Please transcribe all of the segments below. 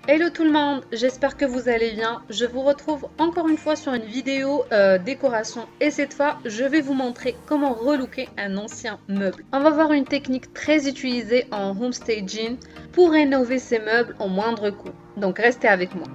Hello tout le monde, j'espère que vous allez bien. Je vous retrouve encore une fois sur une vidéo décoration et cette fois je vais vous montrer comment relooker un ancien meuble. On va voir une technique très utilisée en home staging pour rénover ces meubles au moindre coût. Donc restez avec moi.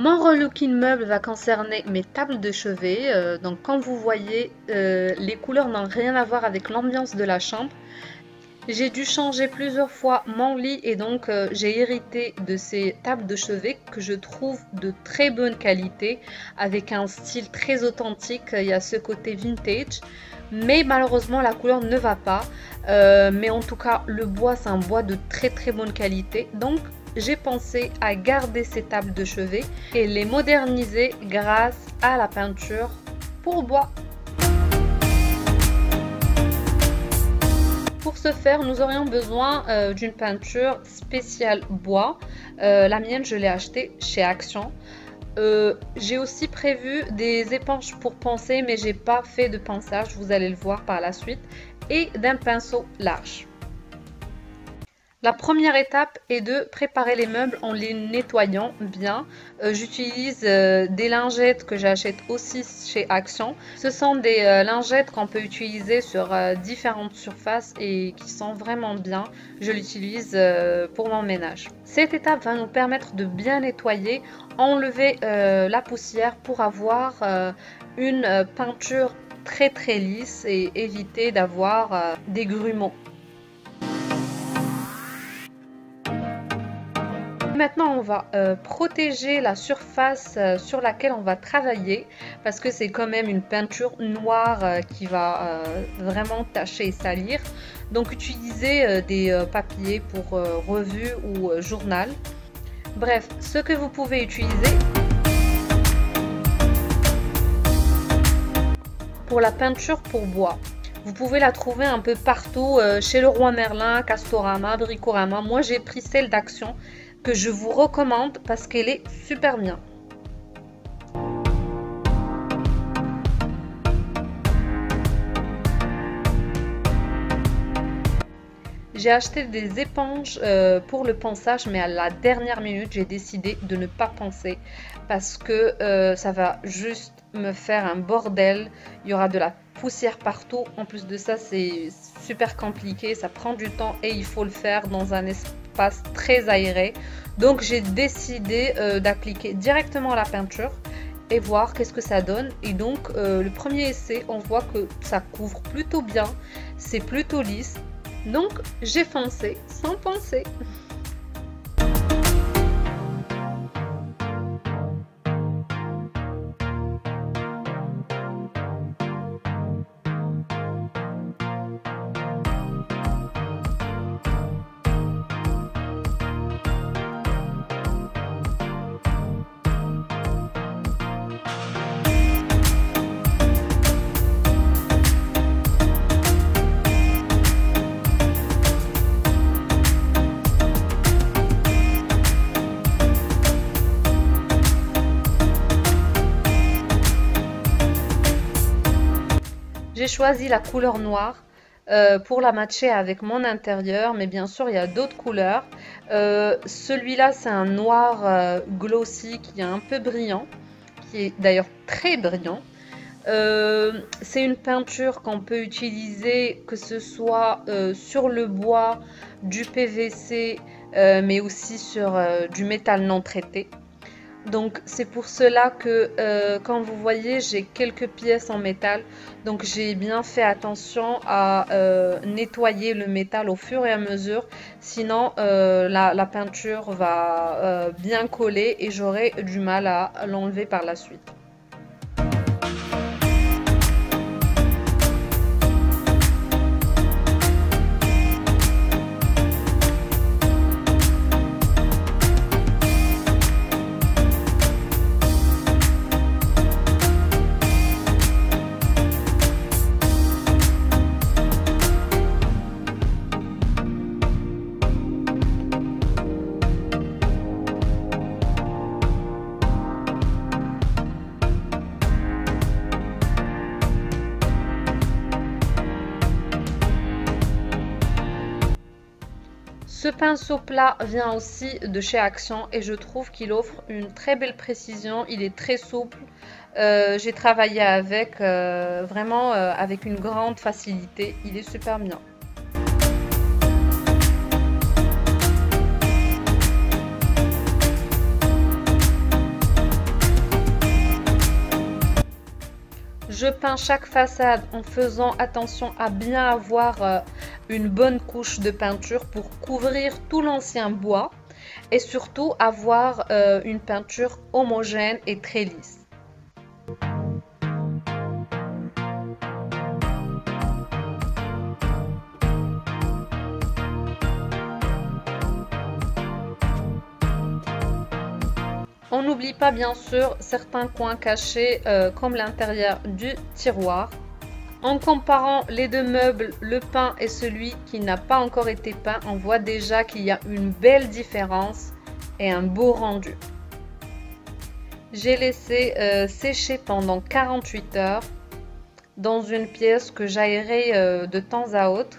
Mon relooking meuble va concerner mes tables de chevet. Donc comme vous voyez, les couleurs n'ont rien à voir avec l'ambiance de la chambre. J'ai dû changer plusieurs fois mon lit et donc j'ai hérité de ces tables de chevet que je trouve de très bonne qualité avec un style très authentique. Il y a ce côté vintage, mais malheureusement la couleur ne va pas. Mais en tout cas le bois, c'est un bois de très bonne qualité. Donc j'ai pensé à garder ces tables de chevet et les moderniser grâce à la peinture pour bois. Pour ce faire, nous aurions besoin d'une peinture spéciale bois. La mienne, je l'ai achetée chez Action. J'ai aussi prévu des éponges pour poncer, mais j'ai pas fait de ponçage, vous allez le voir par la suite, et d'un pinceau large. La première étape est de préparer les meubles en les nettoyant bien. J'utilise des lingettes que j'achète aussi chez Action. Ce sont des lingettes qu'on peut utiliser sur différentes surfaces et qui sont vraiment bien. Je l'utilise pour mon ménage. Cette étape va nous permettre de bien nettoyer, enlever la poussière pour avoir une peinture très lisse et éviter d'avoir des grumeaux. Maintenant, on va protéger la surface sur laquelle on va travailler parce que c'est quand même une peinture noire qui va vraiment tacher et salir. Donc, utilisez des papiers pour revue ou journal. Bref, ce que vous pouvez utiliser pour la peinture pour bois. Vous pouvez la trouver un peu partout chez Leroy Merlin, Castorama, Bricorama. Moi, j'ai pris celle d'Action que je vous recommande parce qu'elle est super bien. J'ai acheté des éponges pour le ponçage, mais à la dernière minute, j'ai décidé de ne pas poncer parce que ça va juste me faire un bordel. Il y aura de la poussière partout. En plus de ça, c'est super compliqué, ça prend du temps et il faut le faire dans un espace très aéré. Donc j'ai décidé d'appliquer directement la peinture et voir qu'est-ce que ça donne. Et donc le premier essai, on voit que ça couvre plutôt bien, c'est plutôt lisse. Donc j'ai foncé sans penser. J'ai choisi la couleur noire pour la matcher avec mon intérieur, mais bien sûr il y a d'autres couleurs. Celui-là c'est un noir glossy qui est un peu brillant, qui est d'ailleurs très brillant. C'est une peinture qu'on peut utiliser que ce soit sur le bois, du PVC, mais aussi sur du métal non traité. Donc c'est pour cela que quand vous voyez, j'ai quelques pièces en métal. Donc j'ai bien fait attention à nettoyer le métal au fur et à mesure. Sinon la peinture va bien coller et j'aurai du mal à l'enlever par la suite. Ce pinceau plat vient aussi de chez Action et je trouve qu'il offre une très belle précision, il est très souple. J'ai travaillé avec vraiment avec une grande facilité, il est super bien. Je peins chaque façade en faisant attention à bien avoir une bonne couche de peinture pour couvrir tout l'ancien bois et surtout avoir une peinture homogène et très lisse. On n'oublie pas bien sûr certains coins cachés comme l'intérieur du tiroir. En comparant les deux meubles, le peint et celui qui n'a pas encore été peint, on voit déjà qu'il y a une belle différence et un beau rendu. J'ai laissé sécher pendant 48 heures dans une pièce que j'aérais de temps à autre.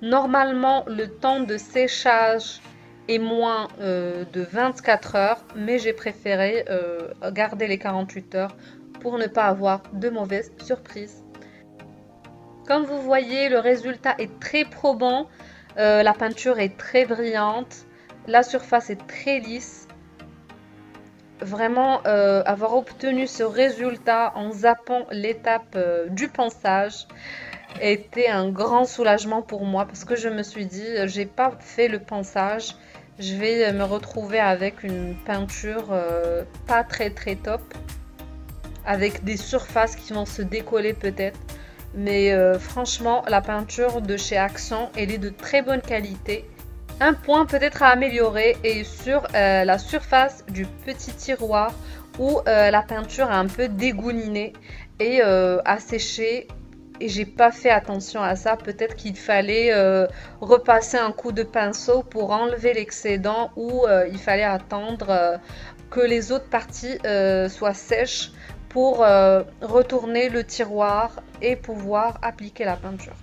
Normalement, le temps de séchage est moins de 24 heures, mais j'ai préféré garder les 48 heures pour ne pas avoir de mauvaises surprises. Comme vous voyez, le résultat est très probant, la peinture est très brillante, la surface est très lisse. Vraiment, avoir obtenu ce résultat en zappant l'étape du ponçage était un grand soulagement pour moi parce que je me suis dit, j'ai pas fait le ponçage, je vais me retrouver avec une peinture pas très top, avec des surfaces qui vont se décoller peut-être. Mais franchement, la peinture de chez Action, elle est de très bonne qualité. Un point peut-être à améliorer est sur la surface du petit tiroir où la peinture a un peu dégouliné et a séché. Et j'ai pas fait attention à ça. Peut-être qu'il fallait repasser un coup de pinceau pour enlever l'excédent ou il fallait attendre que les autres parties soient sèches pour retourner le tiroir et pouvoir appliquer la peinture.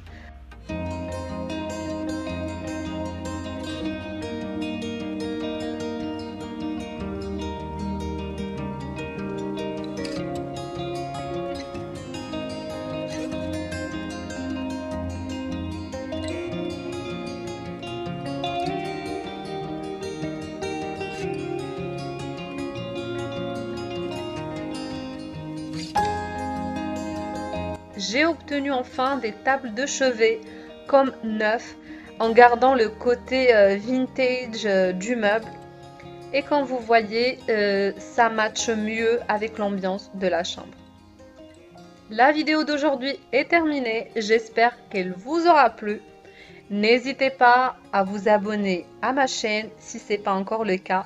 J'ai obtenu enfin des tables de chevet comme neuf en gardant le côté vintage du meuble. Et comme vous voyez, ça matche mieux avec l'ambiance de la chambre. La vidéo d'aujourd'hui est terminée. J'espère qu'elle vous aura plu. N'hésitez pas à vous abonner à ma chaîne si ce n'est pas encore le cas.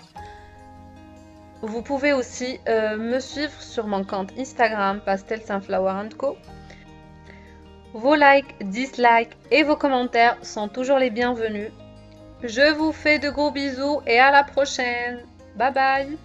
Vous pouvez aussi me suivre sur mon compte Instagram Pastel Sunflower & Co. Vos likes, dislikes et vos commentaires sont toujours les bienvenus. Je vous fais de gros bisous et à la prochaine. Bye bye.